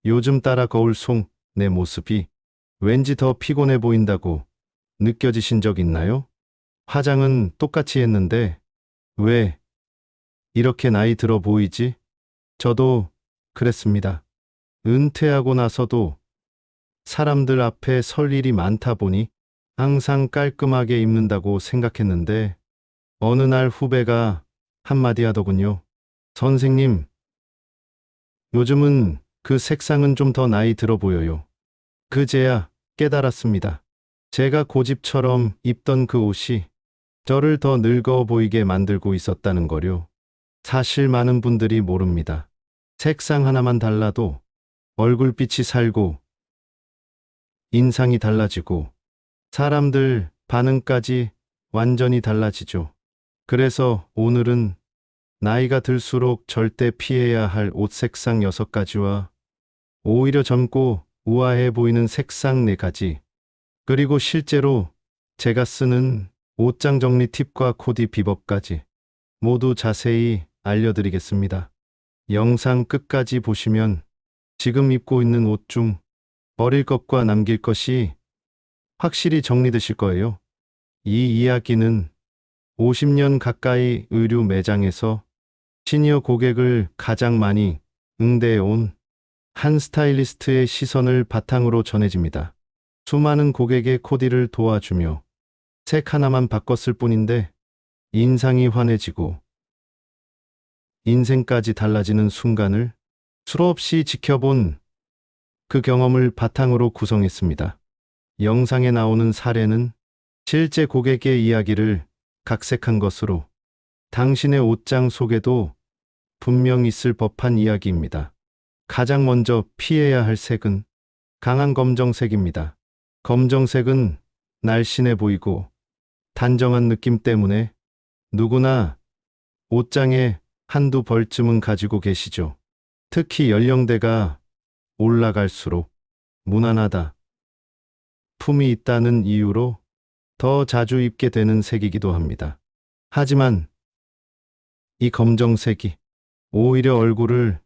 요즘 따라 거울 속 내 모습이 왠지 더 피곤해 보인다고 느껴지신 적 있나요? 화장은 똑같이 했는데 왜 이렇게 나이 들어 보이지? 저도 그랬습니다. 은퇴하고 나서도 사람들 앞에 설 일이 많다 보니 항상 깔끔하게 입는다고 생각했는데 어느 날 후배가 한마디 하더군요. 선생님, 요즘은 그 색상은 좀 더 나이 들어 보여요. 그제야 깨달았습니다. 제가 고집처럼 입던 그 옷이 저를 더 늙어 보이게 만들고 있었다는 거요. 사실 많은 분들이 모릅니다. 색상 하나만 달라도 얼굴빛이 살고 인상이 달라지고 사람들 반응까지 완전히 달라지죠. 그래서 오늘은 나이가 들수록 절대 피해야 할 옷 색상 6가지와 오히려 젊고 우아해 보이는 색상 4가지, 그리고 실제로 제가 쓰는 옷장 정리 팁과 코디 비법까지 모두 자세히 알려드리겠습니다. 영상 끝까지 보시면 지금 입고 있는 옷 중 버릴 것과 남길 것이 확실히 정리되실 거예요. 이 이야기는 50년 가까이 의류 매장에서 시니어 고객을 가장 많이 응대해 온 한 스타일리스트의 시선을 바탕으로 전해집니다. 수많은 고객의 코디를 도와주며 색 하나만 바꿨을 뿐인데 인상이 환해지고 인생까지 달라지는 순간을 수없이 지켜본 그 경험을 바탕으로 구성했습니다. 영상에 나오는 사례는 실제 고객의 이야기를 각색한 것으로 당신의 옷장 속에도 분명 있을 법한 이야기입니다. 가장 먼저 피해야 할 색은 강한 검정색입니다. 검정색은 날씬해 보이고 단정한 느낌 때문에 누구나 옷장에 한두 벌쯤은 가지고 계시죠. 특히 연령대가 올라갈수록 무난하다, 품이 있다는 이유로 더 자주 입게 되는 색이기도 합니다. 하지만 이 검정색이 오히려 얼굴을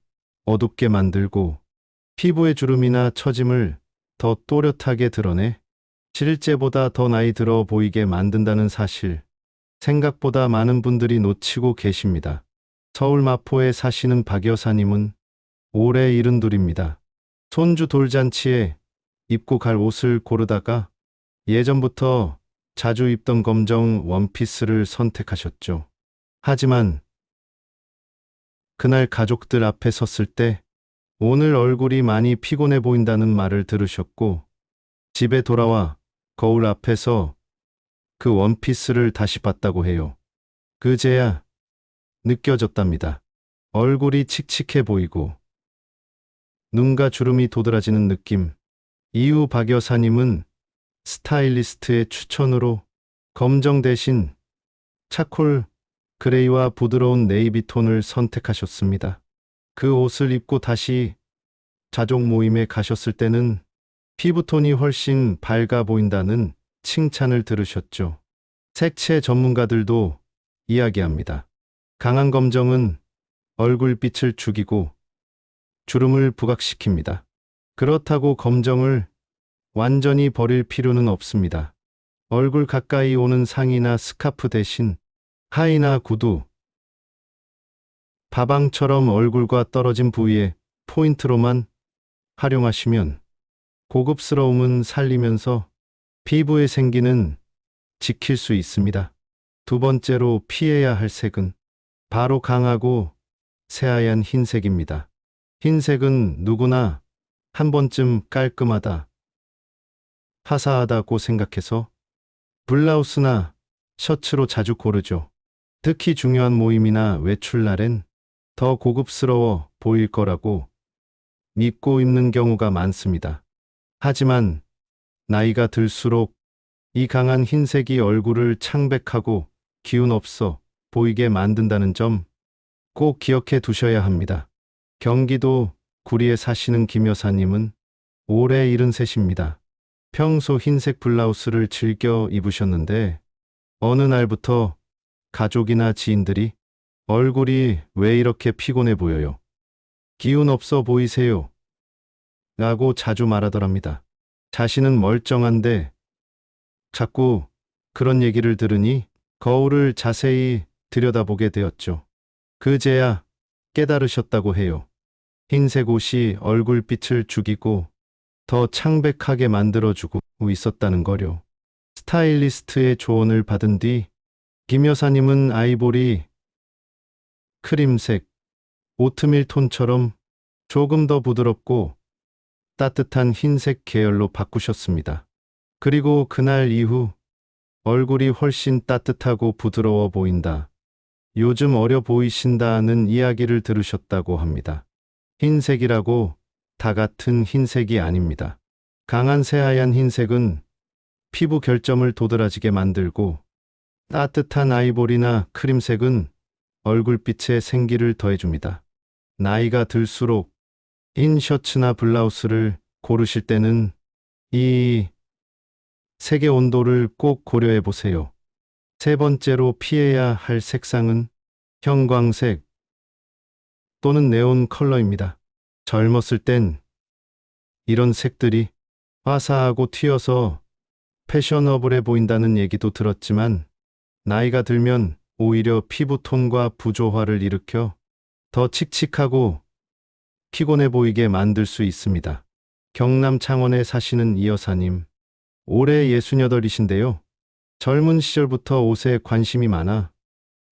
어둡게 만들고 피부의 주름이나 처짐을 더 또렷하게 드러내 실제보다 더 나이 들어 보이게 만든다는 사실, 생각보다 많은 분들이 놓치고 계십니다. 서울 마포에 사시는 박 여사님은 올해 72입니다. 손주 돌잔치에 입고 갈 옷을 고르다가 예전부터 자주 입던 검정 원피스를 선택하셨죠. 하지만 그날 가족들 앞에 섰을 때 오늘 얼굴이 많이 피곤해 보인다는 말을 들으셨고 집에 돌아와 거울 앞에서 그 원피스를 다시 봤다고 해요. 그제야 느껴졌답니다. 얼굴이 칙칙해 보이고 눈과 주름이 도드라지는 느낌. 이후 박 여사님은 스타일리스트의 추천으로 검정 대신 차콜 그레이와 부드러운 네이비 톤을 선택하셨습니다. 그 옷을 입고 다시 가족 모임에 가셨을 때는 피부톤이 훨씬 밝아 보인다는 칭찬을 들으셨죠. 색채 전문가들도 이야기합니다. 강한 검정은 얼굴빛을 죽이고 주름을 부각시킵니다. 그렇다고 검정을 완전히 버릴 필요는 없습니다. 얼굴 가까이 오는 상의나 스카프 대신 하의나 구두, 가방처럼 얼굴과 떨어진 부위에 포인트로만 활용하시면 고급스러움은 살리면서 피부에 생기는 지킬 수 있습니다. 두 번째로 피해야 할 색은 바로 강하고 새하얀 흰색입니다. 흰색은 누구나 한 번쯤 깔끔하다, 화사하다고 생각해서 블라우스나 셔츠로 자주 고르죠. 특히 중요한 모임이나 외출날엔 더 고급스러워 보일 거라고 믿고 입는 경우가 많습니다. 하지만 나이가 들수록 이 강한 흰색이 얼굴을 창백하고 기운 없어 보이게 만든다는 점 꼭 기억해 두셔야 합니다. 경기도 구리에 사시는 김 여사님은 올해 73입니다. 평소 흰색 블라우스를 즐겨 입으셨는데 어느 날부터 가족이나 지인들이 얼굴이 왜 이렇게 피곤해 보여요? 기운 없어 보이세요? 라고 자주 말하더랍니다. 자신은 멀쩡한데 자꾸 그런 얘기를 들으니 거울을 자세히 들여다보게 되었죠. 그제야 깨달으셨다고 해요. 흰색 옷이 얼굴빛을 죽이고 더 창백하게 만들어주고 있었다는 거요. 스타일리스트의 조언을 받은 뒤 김 여사님은 아이보리, 크림색, 오트밀 톤처럼 조금 더 부드럽고 따뜻한 흰색 계열로 바꾸셨습니다. 그리고 그날 이후 얼굴이 훨씬 따뜻하고 부드러워 보인다. 요즘 어려 보이신다는 이야기를 들으셨다고 합니다. 흰색이라고 다 같은 흰색이 아닙니다. 강한 새하얀 흰색은 피부 결점을 도드라지게 만들고 따뜻한 아이보리나 크림색은 얼굴빛에 생기를 더해줍니다. 나이가 들수록 흰 셔츠나 블라우스를 고르실 때는 이 색의 온도를 꼭 고려해 보세요. 세 번째로 피해야 할 색상은 형광색 또는 네온 컬러입니다. 젊었을 땐 이런 색들이 화사하고 튀어서 패셔너블해 보인다는 얘기도 들었지만 나이가 들면 오히려 피부톤과 부조화를 일으켜 더 칙칙하고 피곤해 보이게 만들 수 있습니다. 경남 창원에 사시는 이 여사님, 올해 68이신데요. 젊은 시절부터 옷에 관심이 많아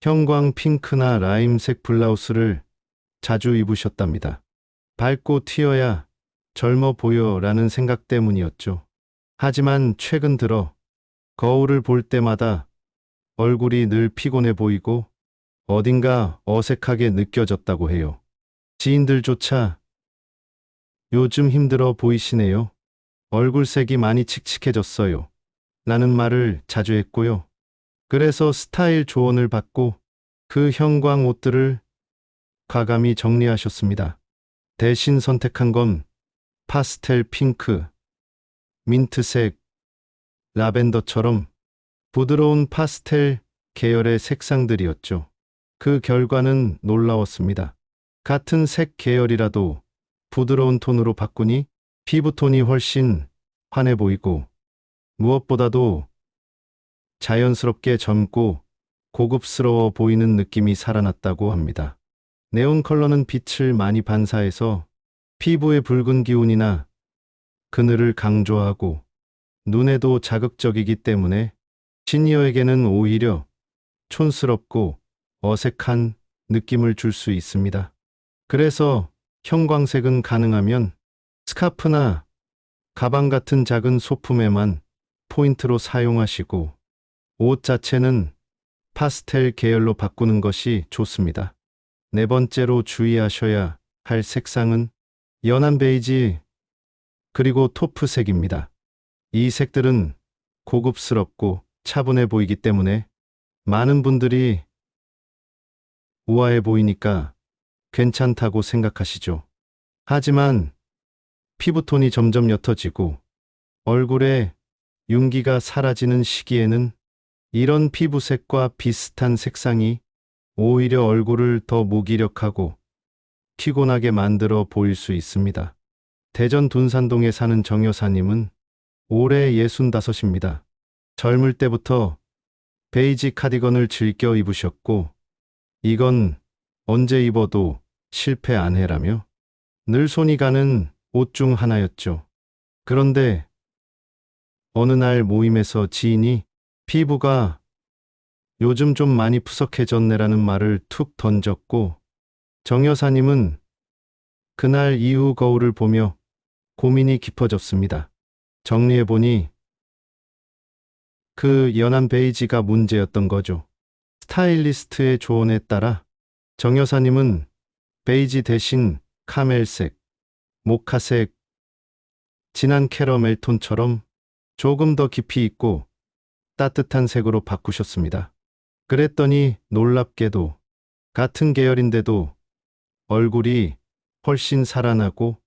형광 핑크나 라임색 블라우스를 자주 입으셨답니다. 밝고 튀어야 젊어 보여라는 생각 때문이었죠. 하지만 최근 들어 거울을 볼 때마다 얼굴이 늘 피곤해 보이고 어딘가 어색하게 느껴졌다고 해요. 지인들조차 요즘 힘들어 보이시네요. 얼굴색이 많이 칙칙해졌어요. 라는 말을 자주 했고요. 그래서 스타일 조언을 받고 그 형광 옷들을 과감히 정리하셨습니다. 대신 선택한 건 파스텔 핑크, 민트색, 라벤더처럼 부드러운 파스텔 계열의 색상들이었죠. 그 결과는 놀라웠습니다. 같은 색 계열이라도 부드러운 톤으로 바꾸니 피부톤이 훨씬 환해 보이고 무엇보다도 자연스럽게 젊고 고급스러워 보이는 느낌이 살아났다고 합니다. 네온 컬러는 빛을 많이 반사해서 피부의 붉은 기운이나 그늘을 강조하고 눈에도 자극적이기 때문에 시니어에게는 오히려 촌스럽고 어색한 느낌을 줄 수 있습니다. 그래서 형광색은 가능하면 스카프나 가방 같은 작은 소품에만 포인트로 사용하시고 옷 자체는 파스텔 계열로 바꾸는 것이 좋습니다. 네 번째로 주의하셔야 할 색상은 연한 베이지 그리고 토프색입니다. 이 색들은 고급스럽고 차분해 보이기 때문에 많은 분들이 우아해 보이니까 괜찮다고 생각하시죠. 하지만 피부톤이 점점 옅어지고 얼굴에 윤기가 사라지는 시기에는 이런 피부색과 비슷한 색상이 오히려 얼굴을 더 무기력하고 피곤하게 만들어 보일 수 있습니다. 대전 둔산동에 사는 정 여사님은 올해 65입니다. 젊을 때부터 베이지 카디건을 즐겨 입으셨고 이건 언제 입어도 실패 안 해라며 늘 손이 가는 옷 중 하나였죠. 그런데 어느 날 모임에서 지인이 피부가 요즘 좀 많이 푸석해졌네라는 말을 툭 던졌고 정 여사님은 그날 이후 거울을 보며 고민이 깊어졌습니다. 정리해보니 그 연한 베이지가 문제였던 거죠. 스타일리스트의 조언에 따라 정 여사님은 베이지 대신 카멜색, 모카색, 진한 캐러멜 톤처럼 조금 더 깊이 있고 따뜻한 색으로 바꾸셨습니다. 그랬더니 놀랍게도 같은 계열인데도 얼굴이 훨씬 살아나고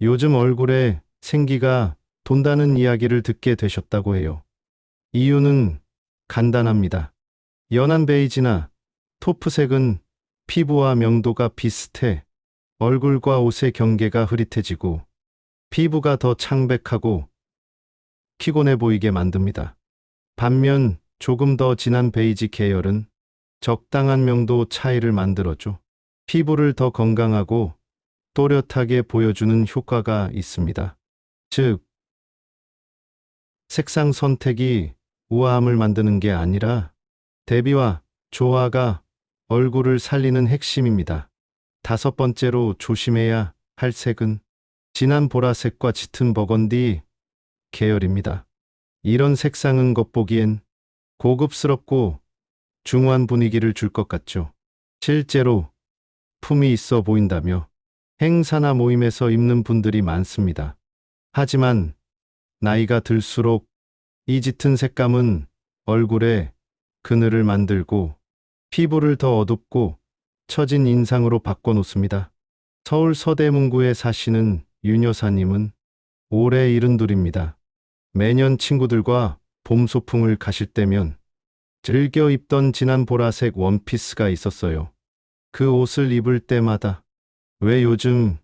요즘 얼굴에 생기가 돈다는 이야기를 듣게 되셨다고 해요. 이유는 간단합니다. 연한 베이지나 토프색은 피부와 명도가 비슷해 얼굴과 옷의 경계가 흐릿해지고 피부가 더 창백하고 피곤해 보이게 만듭니다. 반면 조금 더 진한 베이지 계열은 적당한 명도 차이를 만들어줘 피부를 더 건강하고 또렷하게 보여주는 효과가 있습니다. 즉, 색상 선택이 우아함을 만드는 게 아니라 대비와 조화가 얼굴을 살리는 핵심입니다. 다섯 번째로 조심해야 할 색은 진한 보라색과 짙은 버건디 계열입니다. 이런 색상은 겉보기엔 고급스럽고 중후한 분위기를 줄 것 같죠. 실제로 품이 있어 보인다며 행사나 모임에서 입는 분들이 많습니다. 하지만 나이가 들수록 이 짙은 색감은 얼굴에 그늘을 만들고 피부를 더 어둡고 처진 인상으로 바꿔놓습니다. 서울 서대문구에 사시는 윤 여사님은 올해 72입니다. 매년 친구들과 봄 소풍을 가실 때면 즐겨 입던 진한 보라색 원피스가 있었어요. 그 옷을 입을 때마다 왜 요즘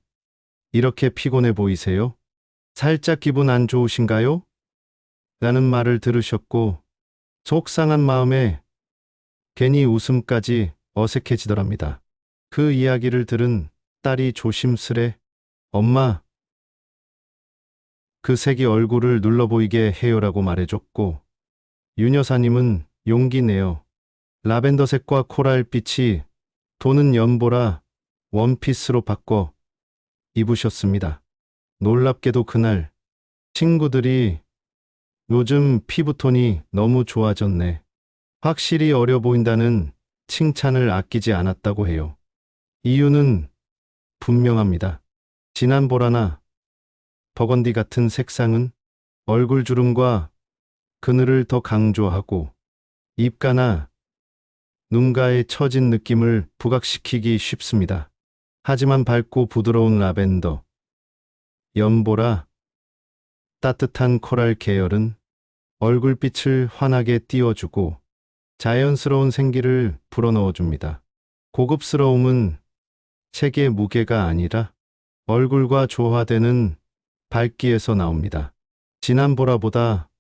이렇게 피곤해 보이세요? 살짝 기분 안 좋으신가요? 라는 말을 들으셨고 속상한 마음에 괜히 웃음까지 어색해지더랍니다. 그 이야기를 들은 딸이 조심스레 엄마, 그 색이 얼굴을 눌러 보이게 해요라고 말해줬고 윤 여사님은 용기 내어 라벤더색과 코랄빛이 도는 연보라 원피스로 바꿔 입으셨습니다. 놀랍게도 그날 친구들이 요즘 피부톤이 너무 좋아졌네. 확실히 어려 보인다는 칭찬을 아끼지 않았다고 해요. 이유는 분명합니다. 진한 보라나 버건디 같은 색상은 얼굴 주름과 그늘을 더 강조하고 입가나 눈가의 처진 느낌을 부각시키기 쉽습니다. 하지만 밝고 부드러운 라벤더, 연보라, 따뜻한 코랄 계열은 얼굴빛을 환하게 띄워주고 자연스러운 생기를 불어넣어줍니다. 고급스러움은 색의 무게가 아니라 얼굴과 조화되는 밝기에서 나옵니다. 진한 보라보다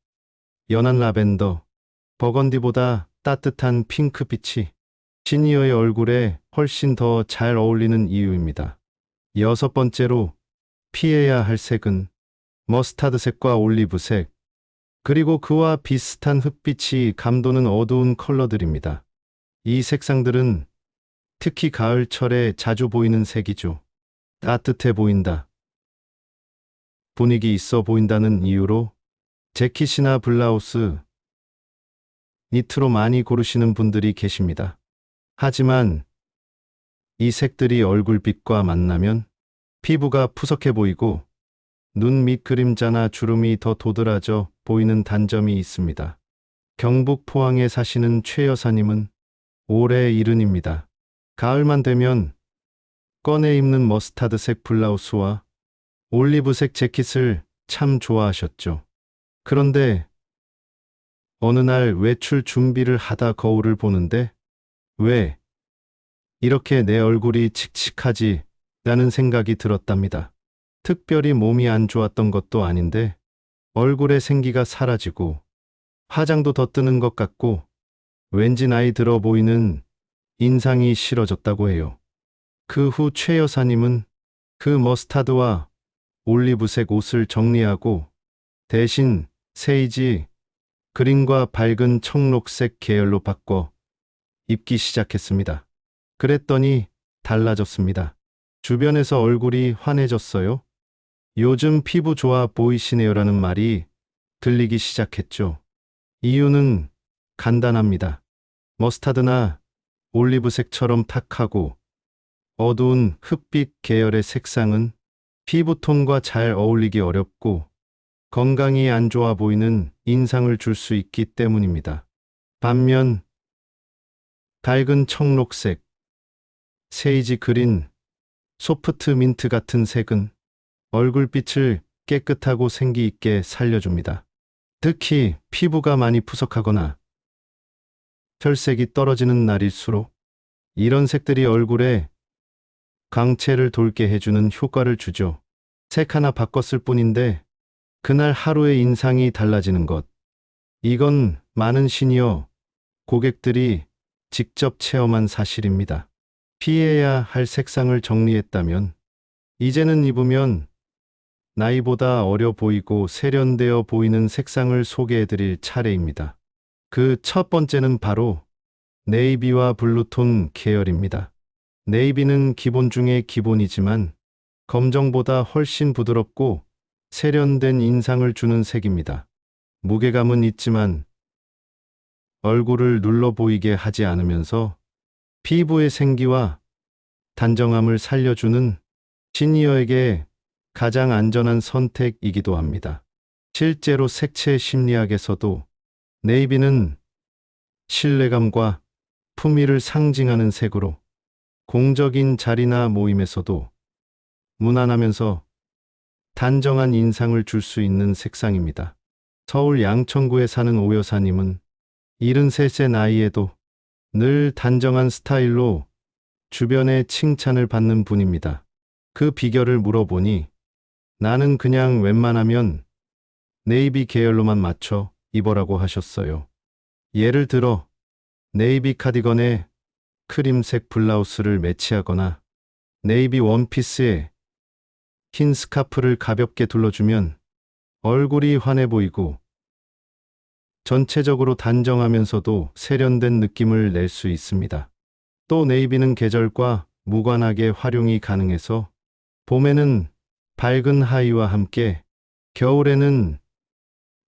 연한 라벤더, 버건디보다 따뜻한 핑크빛이 시니어의 얼굴에 훨씬 더 잘 어울리는 이유입니다. 여섯 번째로 피해야 할 색은 머스타드색과 올리브색, 그리고 그와 비슷한 흑빛이 감도는 어두운 컬러들입니다. 이 색상들은 특히 가을철에 자주 보이는 색이죠. 따뜻해 보인다, 분위기 있어 보인다는 이유로 재킷이나 블라우스, 니트로 많이 고르시는 분들이 계십니다. 하지만 이 색들이 얼굴빛과 만나면 피부가 푸석해 보이고 눈 밑 그림자나 주름이 더 도드라져 보이는 단점이 있습니다. 경북 포항에 사시는 최 여사님은 올해 70입니다. 가을만 되면 꺼내 입는 머스타드색 블라우스와 올리브색 재킷을 참 좋아하셨죠. 그런데 어느 날 외출 준비를 하다 거울을 보는데 왜 이렇게 내 얼굴이 칙칙하지? 라는 생각이 들었답니다. 특별히 몸이 안 좋았던 것도 아닌데 얼굴에 생기가 사라지고 화장도 더 뜨는 것 같고 왠지 나이 들어 보이는 인상이 싫어졌다고 해요. 그 후 최 여사님은 그 머스타드와 올리브색 옷을 정리하고 대신 세이지, 그린과 밝은 청록색 계열로 바꿔 입기 시작했습니다. 그랬더니 달라졌습니다. 주변에서 얼굴이 환해졌어요. 요즘 피부 좋아 보이시네요라는 말이 들리기 시작했죠. 이유는 간단합니다. 머스타드나 올리브색처럼 탁하고 어두운 흑빛 계열의 색상은 피부톤과 잘 어울리기 어렵고 건강이 안 좋아 보이는 인상을 줄 수 있기 때문입니다. 반면 밝은 청록색, 세이지 그린, 소프트 민트 같은 색은 얼굴빛을 깨끗하고 생기 있게 살려줍니다. 특히 피부가 많이 푸석하거나 혈색이 떨어지는 날일수록 이런 색들이 얼굴에 광채를 돌게 해주는 효과를 주죠. 색 하나 바꿨을 뿐인데 그날 하루의 인상이 달라지는 것. 이건 많은 시니어 고객들이 직접 체험한 사실입니다. 피해야 할 색상을 정리했다면 이제는 입으면 나이보다 어려 보이고 세련되어 보이는 색상을 소개해 드릴 차례입니다. 그 첫 번째는 바로 네이비와 블루톤 계열입니다. 네이비는 기본 중에 기본이지만 검정보다 훨씬 부드럽고 세련된 인상을 주는 색입니다. 무게감은 있지만 얼굴을 눌러 보이게 하지 않으면서 피부의 생기와 단정함을 살려주는 시니어에게 가장 안전한 선택이기도 합니다. 실제로 색채 심리학에서도 네이비는 신뢰감과 품위를 상징하는 색으로 공적인 자리나 모임에서도 무난하면서 단정한 인상을 줄 수 있는 색상입니다. 서울 양천구에 사는 오 여사님은 73세 나이에도 늘 단정한 스타일로 주변의 칭찬을 받는 분입니다. 그 비결을 물어보니 나는 그냥 웬만하면 네이비 계열로만 맞춰 입어라고 하셨어요. 예를 들어 네이비 카디건에 크림색 블라우스를 매치하거나 네이비 원피스에 흰 스카프를 가볍게 둘러주면 얼굴이 환해 보이고 전체적으로 단정하면서도 세련된 느낌을 낼 수 있습니다. 또 네이비는 계절과 무관하게 활용이 가능해서 봄에는 밝은 하의와 함께 겨울에는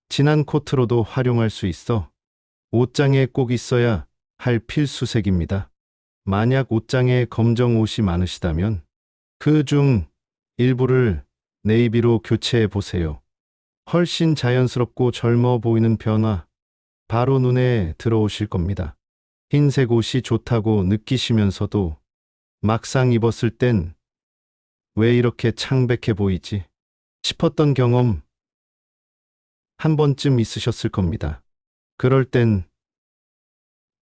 진한 코트로도 활용할 수 있어 옷장에 꼭 있어야 할 필수색입니다. 만약 옷장에 검정 옷이 많으시다면 그 중 일부를 네이비로 교체해 보세요. 훨씬 자연스럽고 젊어 보이는 변화 바로 눈에 들어오실 겁니다. 흰색 옷이 좋다고 느끼시면서도 막상 입었을 땐 왜 이렇게 창백해 보이지 싶었던 경험 한 번쯤 있으셨을 겁니다. 그럴 땐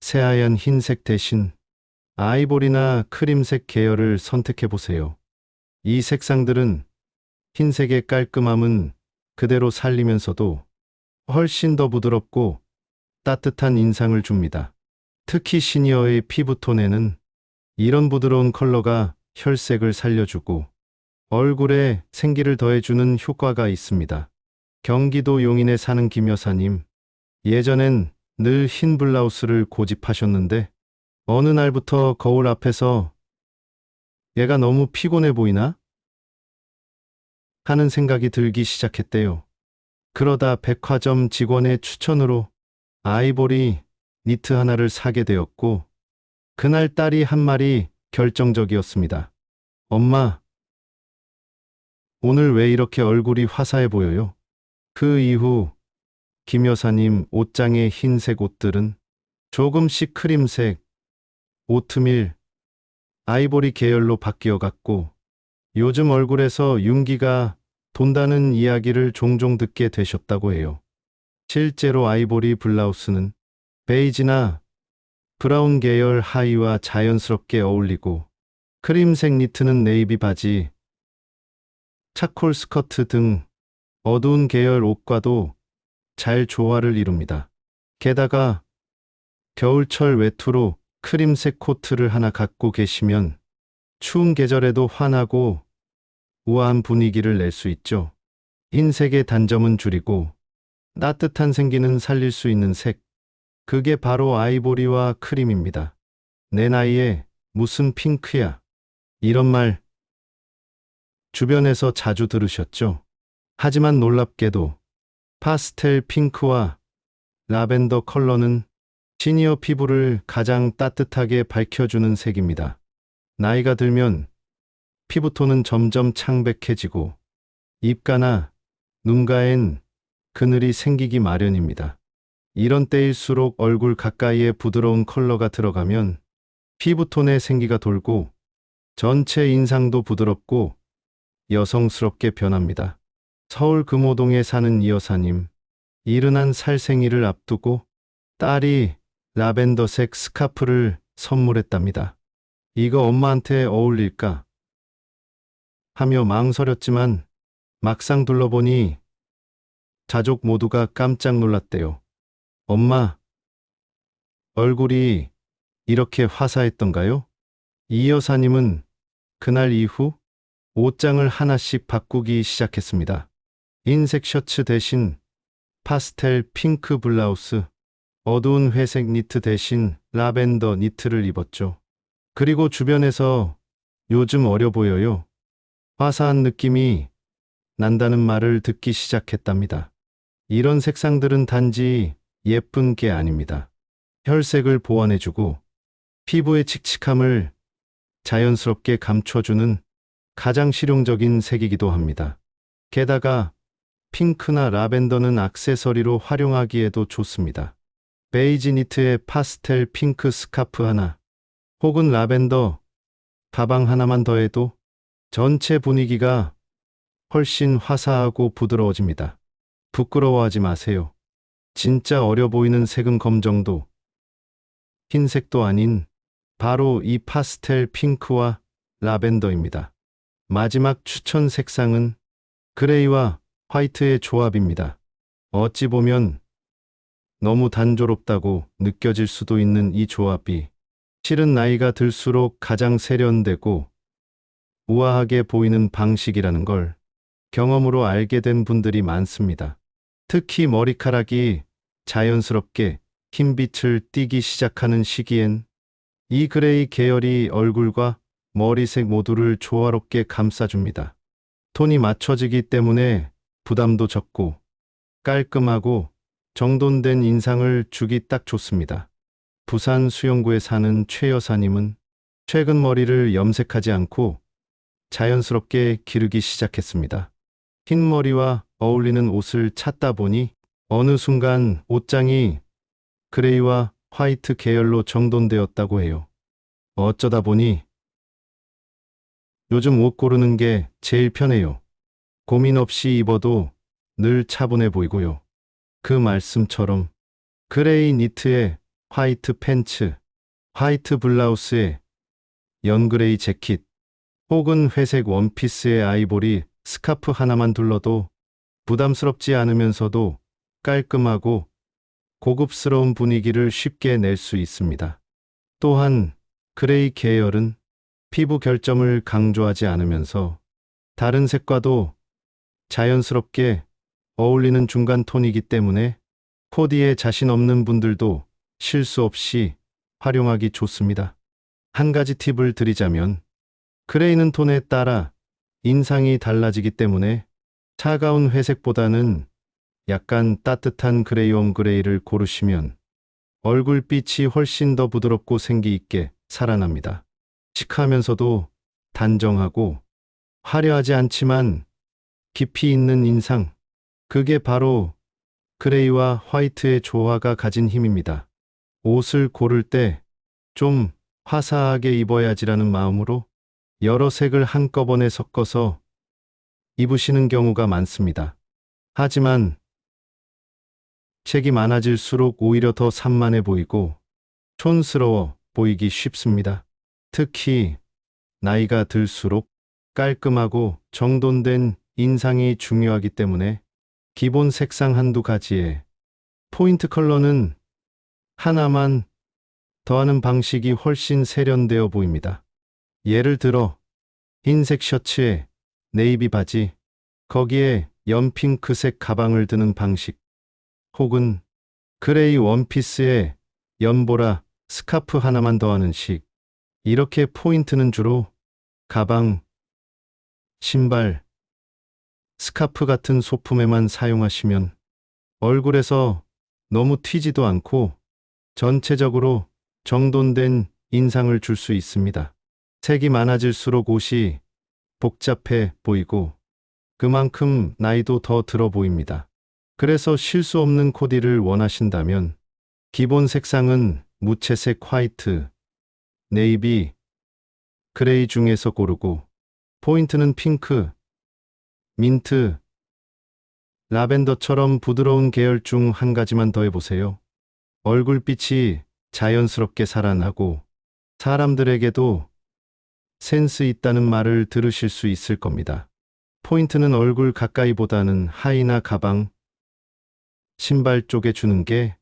새하얀 흰색 대신 아이보리나 크림색 계열을 선택해 보세요. 이 색상들은 흰색의 깔끔함은 그대로 살리면서도 훨씬 더 부드럽고 따뜻한 인상을 줍니다. 특히 시니어의 피부톤에는 이런 부드러운 컬러가 혈색을 살려주고 얼굴에 생기를 더해주는 효과가 있습니다. 경기도 용인에 사는 김 여사님, 예전엔 늘 흰 블라우스를 고집하셨는데 어느 날부터 거울 앞에서 얘가 너무 피곤해 보이나? 하는 생각이 들기 시작했대요. 그러다 백화점 직원의 추천으로 아이보리 니트 하나를 사게 되었고 그날 딸이 한 말이 결정적이었습니다. 엄마, 오늘 왜 이렇게 얼굴이 화사해 보여요? 그 이후 김 여사님 옷장의 흰색 옷들은 조금씩 크림색, 오트밀, 아이보리 계열로 바뀌어 갔고 요즘 얼굴에서 윤기가 돈다는 이야기를 종종 듣게 되셨다고 해요. 실제로 아이보리 블라우스는 베이지나 브라운 계열 하의와 자연스럽게 어울리고 크림색 니트는 네이비 바지, 차콜 스커트 등 어두운 계열 옷과도 잘 조화를 이룹니다. 게다가 겨울철 외투로 크림색 코트를 하나 갖고 계시면 추운 계절에도 환하고 우아한 분위기를 낼 수 있죠. 흰색의 단점은 줄이고 따뜻한 생기는 살릴 수 있는 색. 그게 바로 아이보리와 크림입니다. 내 나이에 무슨 핑크야. 이런 말 주변에서 자주 들으셨죠? 하지만 놀랍게도 파스텔 핑크와 라벤더 컬러는 시니어 피부를 가장 따뜻하게 밝혀주는 색입니다. 나이가 들면 피부톤은 점점 창백해지고 입가나 눈가엔 그늘이 생기기 마련입니다. 이런 때일수록 얼굴 가까이에 부드러운 컬러가 들어가면 피부톤에 생기가 돌고 전체 인상도 부드럽고 여성스럽게 변합니다. 서울 금호동에 사는 이 여사님, 70살 생일을 앞두고 딸이 라벤더색 스카프를 선물했답니다. 이거 엄마한테 어울릴까? 하며 망설였지만 막상 둘러보니 가족 모두가 깜짝 놀랐대요. 엄마, 얼굴이 이렇게 화사했던가요? 이 여사님은 그날 이후 옷장을 하나씩 바꾸기 시작했습니다. 흰색 셔츠 대신 파스텔 핑크 블라우스, 어두운 회색 니트 대신 라벤더 니트를 입었죠. 그리고 주변에서 요즘 어려 보여요. 화사한 느낌이 난다는 말을 듣기 시작했답니다. 이런 색상들은 단지 예쁜 게 아닙니다. 혈색을 보완해주고 피부의 칙칙함을 자연스럽게 감춰주는 가장 실용적인 색이기도 합니다. 게다가 핑크나 라벤더는 액세서리로 활용하기에도 좋습니다. 베이지 니트에 파스텔 핑크 스카프 하나, 혹은 라벤더 가방 하나만 더해도 전체 분위기가 훨씬 화사하고 부드러워집니다. 부끄러워하지 마세요. 진짜 어려 보이는 색은 검정도, 흰색도 아닌 바로 이 파스텔 핑크와 라벤더입니다. 마지막 추천 색상은 그레이와 화이트의 조합입니다. 어찌 보면 너무 단조롭다고 느껴질 수도 있는 이 조합이 실은 나이가 들수록 가장 세련되고 우아하게 보이는 방식이라는 걸 경험으로 알게 된 분들이 많습니다. 특히 머리카락이 자연스럽게 흰빛을 띠기 시작하는 시기엔 이 그레이 계열이 얼굴과 머리색 모두를 조화롭게 감싸줍니다. 톤이 맞춰지기 때문에 부담도 적고 깔끔하고 정돈된 인상을 주기 딱 좋습니다. 부산 수영구에 사는 최 여사님은 최근 머리를 염색하지 않고 자연스럽게 기르기 시작했습니다. 흰 머리와 어울리는 옷을 찾다 보니 어느 순간 옷장이 그레이와 화이트 계열로 정돈되었다고 해요. 어쩌다 보니 요즘 옷 고르는 게 제일 편해요. 고민 없이 입어도 늘 차분해 보이고요. 그 말씀처럼 그레이 니트에 화이트 팬츠, 화이트 블라우스에 연그레이 재킷, 혹은 회색 원피스에 아이보리 스카프 하나만 둘러도 부담스럽지 않으면서도 깔끔하고 고급스러운 분위기를 쉽게 낼 수 있습니다. 또한 그레이 계열은 피부 결점을 강조하지 않으면서 다른 색과도 자연스럽게 어울리는 중간 톤이기 때문에 코디에 자신 없는 분들도 실수 없이 활용하기 좋습니다. 한 가지 팁을 드리자면 그레이는 톤에 따라 인상이 달라지기 때문에 차가운 회색보다는 약간 따뜻한 그레이홈 그레이를 고르시면 얼굴빛이 훨씬 더 부드럽고 생기 있게 살아납니다. 시크하면서도 단정하고 화려하지 않지만 깊이 있는 인상, 그게 바로 그레이와 화이트의 조화가 가진 힘입니다. 옷을 고를 때 좀 화사하게 입어야지라는 마음으로 여러 색을 한꺼번에 섞어서 입으시는 경우가 많습니다. 하지만 색이 많아질수록 오히려 더 산만해 보이고 촌스러워 보이기 쉽습니다. 특히 나이가 들수록 깔끔하고 정돈된 인상이 중요하기 때문에 기본 색상 한두 가지에 포인트 컬러는 하나만 더하는 방식이 훨씬 세련되어 보입니다. 예를 들어 흰색 셔츠에 네이비 바지, 거기에 연핑크색 가방을 드는 방식, 혹은 그레이 원피스에 연보라 스카프 하나만 더하는 식. 이렇게 포인트는 주로 가방, 신발, 스카프 같은 소품에만 사용하시면 얼굴에서 너무 튀지도 않고 전체적으로 정돈된 인상을 줄 수 있습니다. 색이 많아질수록 옷이 복잡해 보이고 그만큼 나이도 더 들어 보입니다. 그래서 실수 없는 코디를 원하신다면 기본 색상은 무채색 화이트, 네이비, 그레이 중에서 고르고 포인트는 핑크, 민트, 라벤더처럼 부드러운 계열 중 한 가지만 더해보세요. 얼굴빛이 자연스럽게 살아나고 사람들에게도 센스 있다는 말을 들으실 수 있을 겁니다. 포인트는 얼굴 가까이보다는 하의나 가방, 신발 쪽에 주는 게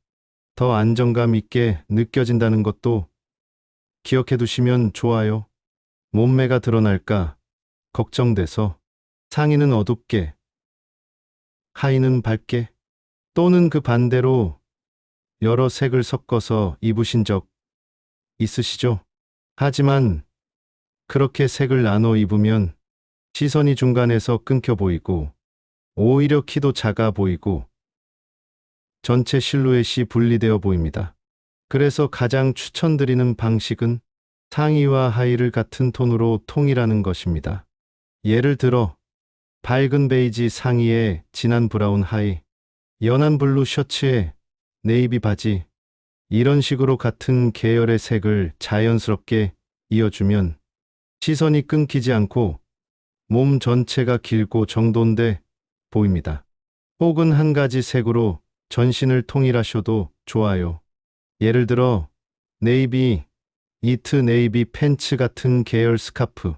더 안정감 있게 느껴진다는 것도 기억해 두시면 좋아요. 몸매가 드러날까 걱정돼서 상의는 어둡게, 하의는 밝게, 또는 그 반대로 여러 색을 섞어서 입으신 적 있으시죠? 하지만 그렇게 색을 나눠 입으면 시선이 중간에서 끊겨 보이고 오히려 키도 작아 보이고 전체 실루엣이 분리되어 보입니다. 그래서 가장 추천드리는 방식은 상의와 하의를 같은 톤으로 통일하는 것입니다. 예를 들어 밝은 베이지 상의에 진한 브라운 하의, 연한 블루 셔츠에 네이비 바지, 이런 식으로 같은 계열의 색을 자연스럽게 이어주면 시선이 끊기지 않고 몸 전체가 길고 정돈돼 보입니다. 혹은 한 가지 색으로 전신을 통일하셔도 좋아요. 예를 들어 네이비, 니트 네이비 팬츠 같은 계열 스카프,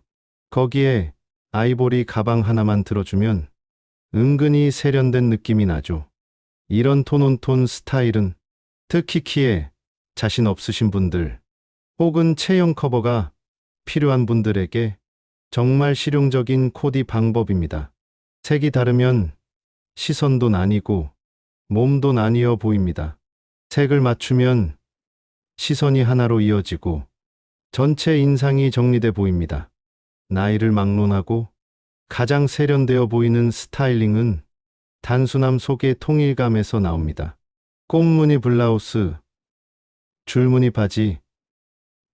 거기에 아이보리 가방 하나만 들어주면 은근히 세련된 느낌이 나죠. 이런 톤온톤 스타일은 특히 키에 자신 없으신 분들 혹은 체형 커버가 필요한 분들에게 정말 실용적인 코디 방법입니다. 색이 다르면 시선도 나뉘고 몸도 나뉘어 보입니다. 색을 맞추면 시선이 하나로 이어지고 전체 인상이 정리돼 보입니다. 나이를 막론하고 가장 세련되어 보이는 스타일링은 단순함 속의 통일감에서 나옵니다. 꽃무늬 블라우스, 줄무늬 바지,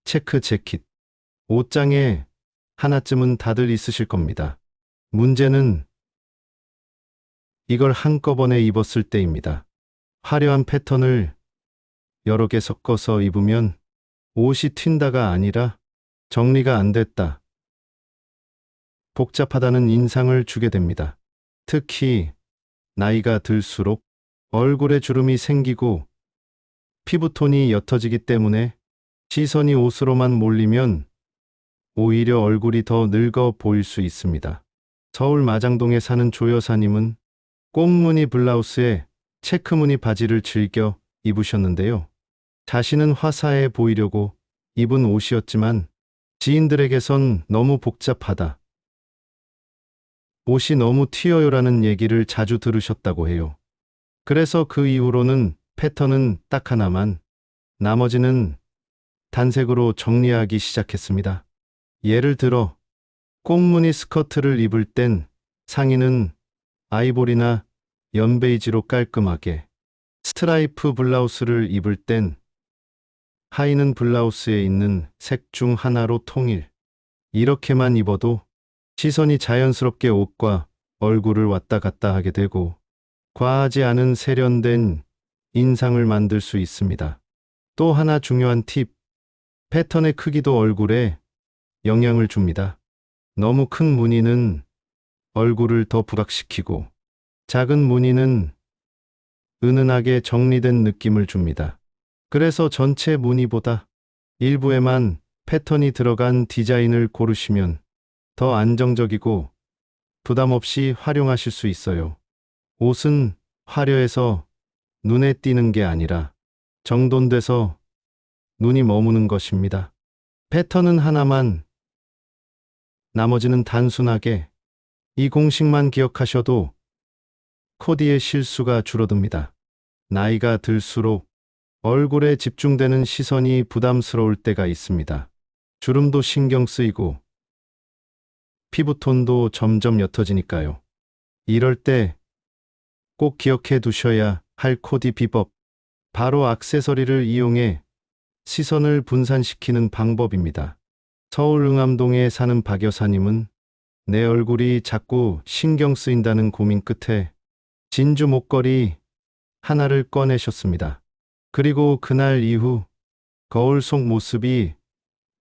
체크 재킷, 옷장에 하나쯤은 다들 있으실 겁니다. 문제는 이걸 한꺼번에 입었을 때입니다. 화려한 패턴을 여러 개 섞어서 입으면 옷이 튄다가 아니라 정리가 안 됐다, 복잡하다는 인상을 주게 됩니다. 특히 나이가 들수록 얼굴에 주름이 생기고 피부톤이 옅어지기 때문에 시선이 옷으로만 몰리면 오히려 얼굴이 더 늙어 보일 수 있습니다. 서울 마장동에 사는 조 여사님은 꽃무늬 블라우스에 체크무늬 바지를 즐겨 입으셨는데요. 자신은 화사해 보이려고 입은 옷이었지만 지인들에게선 너무 복잡하다, 옷이 너무 튀어요라는 얘기를 자주 들으셨다고 해요. 그래서 그 이후로는 패턴은 딱 하나만, 나머지는 단색으로 정리하기 시작했습니다. 예를 들어 꽃무늬 스커트를 입을 땐 상의는 아이보리나 연베이지로 깔끔하게, 스트라이프 블라우스를 입을 땐 하의는 블라우스에 있는 색 중 하나로 통일. 이렇게만 입어도 시선이 자연스럽게 옷과 얼굴을 왔다 갔다 하게 되고 과하지 않은 세련된 인상을 만들 수 있습니다. 또 하나 중요한 팁, 패턴의 크기도 얼굴에 영향을 줍니다. 너무 큰 무늬는 얼굴을 더 부각시키고 작은 무늬는 은은하게 정리된 느낌을 줍니다. 그래서 전체 무늬보다 일부에만 패턴이 들어간 디자인을 고르시면 더 안정적이고 부담 없이 활용하실 수 있어요. 옷은 화려해서 눈에 띄는 게 아니라 정돈돼서 눈이 머무는 것입니다. 패턴은 하나만, 나머지는 단순하게, 이 공식만 기억하셔도 코디의 실수가 줄어듭니다. 나이가 들수록 얼굴에 집중되는 시선이 부담스러울 때가 있습니다. 주름도 신경 쓰이고 피부톤도 점점 옅어지니까요. 이럴 때 꼭 기억해 두셔야 할 코디 비법, 바로 액세서리를 이용해 시선을 분산시키는 방법입니다. 서울 응암동에 사는 박 여사님은 내 얼굴이 자꾸 신경 쓰인다는 고민 끝에 진주 목걸이 하나를 꺼내셨습니다. 그리고 그날 이후 거울 속 모습이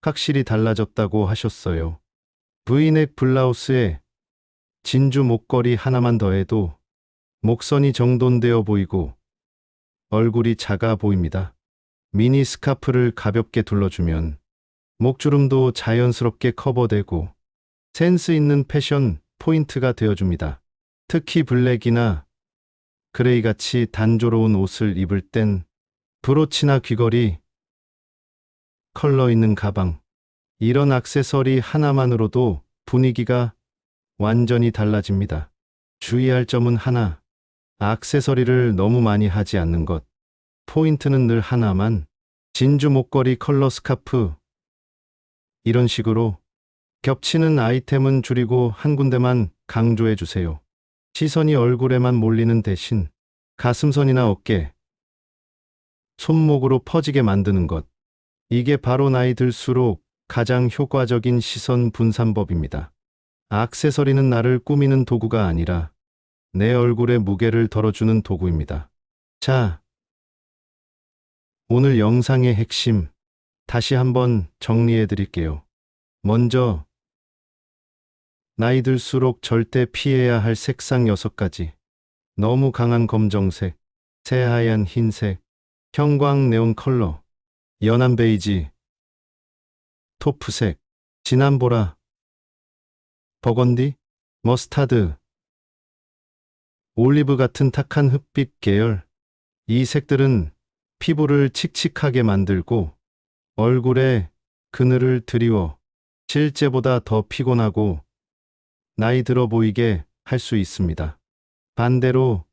확실히 달라졌다고 하셨어요. V넥 블라우스에 진주 목걸이 하나만 더해도 목선이 정돈되어 보이고 얼굴이 작아 보입니다. 미니 스카프를 가볍게 둘러주면 목주름도 자연스럽게 커버되고 센스 있는 패션 포인트가 되어줍니다. 특히 블랙이나 그레이같이 단조로운 옷을 입을 땐 브로치나 귀걸이, 컬러 있는 가방, 이런 액세서리 하나만으로도 분위기가 완전히 달라집니다. 주의할 점은 하나, 액세서리를 너무 많이 하지 않는 것. 포인트는 늘 하나만, 진주 목걸이, 컬러 스카프, 이런 식으로 겹치는 아이템은 줄이고 한 군데만 강조해 주세요. 시선이 얼굴에만 몰리는 대신 가슴선이나 어깨, 손목으로 퍼지게 만드는 것. 이게 바로 나이 들수록 가장 효과적인 시선 분산법입니다. 액세서리는 나를 꾸미는 도구가 아니라 내 얼굴의 무게를 덜어주는 도구입니다. 자, 오늘 영상의 핵심 다시 한번 정리해 드릴게요. 먼저, 나이 들수록 절대 피해야 할 색상 6가지. 너무 강한 검정색, 새하얀 흰색, 형광 네온 컬러, 연한 베이지, 토프색, 진한 보라, 버건디, 머스타드, 올리브 같은 탁한 흑빛 계열. 이 색들은 피부를 칙칙하게 만들고 얼굴에 그늘을 드리워 실제보다 더 피곤하고 나이 들어 보이게 할 수 있습니다. 반대로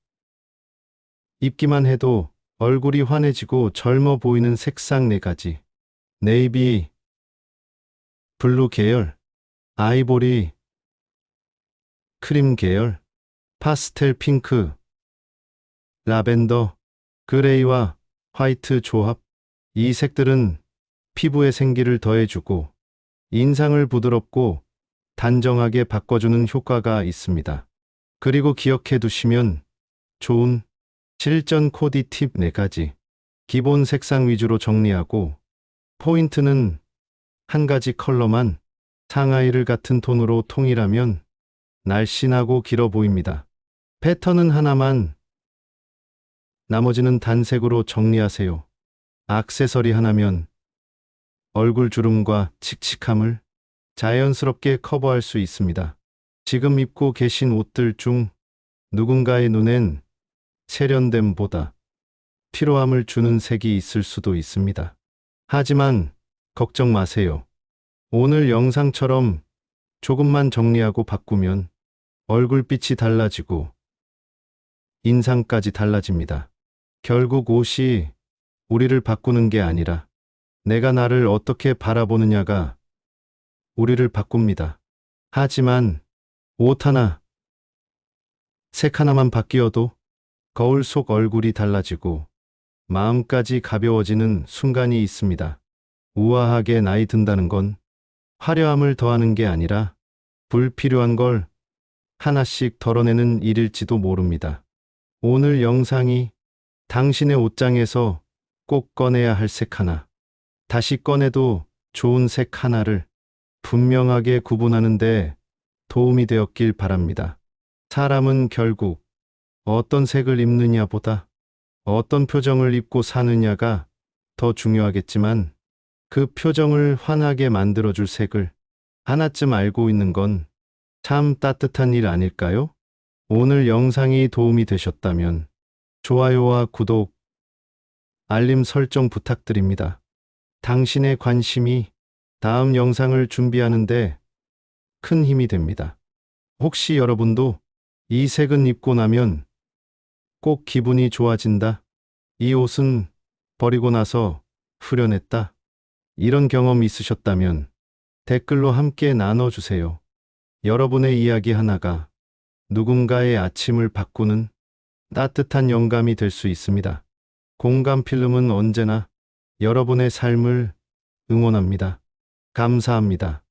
입기만 해도 얼굴이 환해지고 젊어 보이는 색상 4가지. 네이비, 블루 계열, 아이보리, 크림 계열, 파스텔 핑크, 라벤더, 그레이와 화이트 조합. 이 색들은 피부에 생기를 더해주고 인상을 부드럽고 단정하게 바꿔주는 효과가 있습니다. 그리고 기억해 두시면 좋은 실전 코디 팁 4가지. 기본 색상 위주로 정리하고 포인트는 한 가지 컬러만, 상하이를 같은 톤으로 통일하면 날씬하고 길어 보입니다. 패턴은 하나만, 나머지는 단색으로 정리하세요. 액세서리 하나면 얼굴 주름과 칙칙함을 자연스럽게 커버할 수 있습니다. 지금 입고 계신 옷들 중 누군가의 눈엔 세련됨보다 피로함을 주는 색이 있을 수도 있습니다. 하지만 걱정 마세요. 오늘 영상처럼 조금만 정리하고 바꾸면 얼굴빛이 달라지고 인상까지 달라집니다. 결국 옷이 우리를 바꾸는 게 아니라 내가 나를 어떻게 바라보느냐가 우리를 바꿉니다. 하지만 옷 하나, 색 하나만 바뀌어도 거울 속 얼굴이 달라지고 마음까지 가벼워지는 순간이 있습니다. 우아하게 나이 든다는 건 화려함을 더하는 게 아니라 불필요한 걸 하나씩 덜어내는 일일지도 모릅니다. 오늘 영상이 당신의 옷장에서 꼭 꺼내야 할 색 하나, 다시 꺼내도 좋은 색 하나를 분명하게 구분하는 데 도움이 되었길 바랍니다. 사람은 결국 어떤 색을 입느냐보다 어떤 표정을 입고 사느냐가 더 중요하겠지만 그 표정을 환하게 만들어줄 색을 하나쯤 알고 있는 건 참 따뜻한 일 아닐까요? 오늘 영상이 도움이 되셨다면 좋아요와 구독, 알림 설정 부탁드립니다. 당신의 관심이 다음 영상을 준비하는데 큰 힘이 됩니다. 혹시 여러분도 이 색은 입고 나면 꼭 기분이 좋아진다, 이 옷은 버리고 나서 후련했다, 이런 경험 있으셨다면 댓글로 함께 나눠주세요. 여러분의 이야기 하나가 누군가의 아침을 바꾸는 따뜻한 영감이 될 수 있습니다. 공감 필름은 언제나 여러분의 삶을 응원합니다. 감사합니다.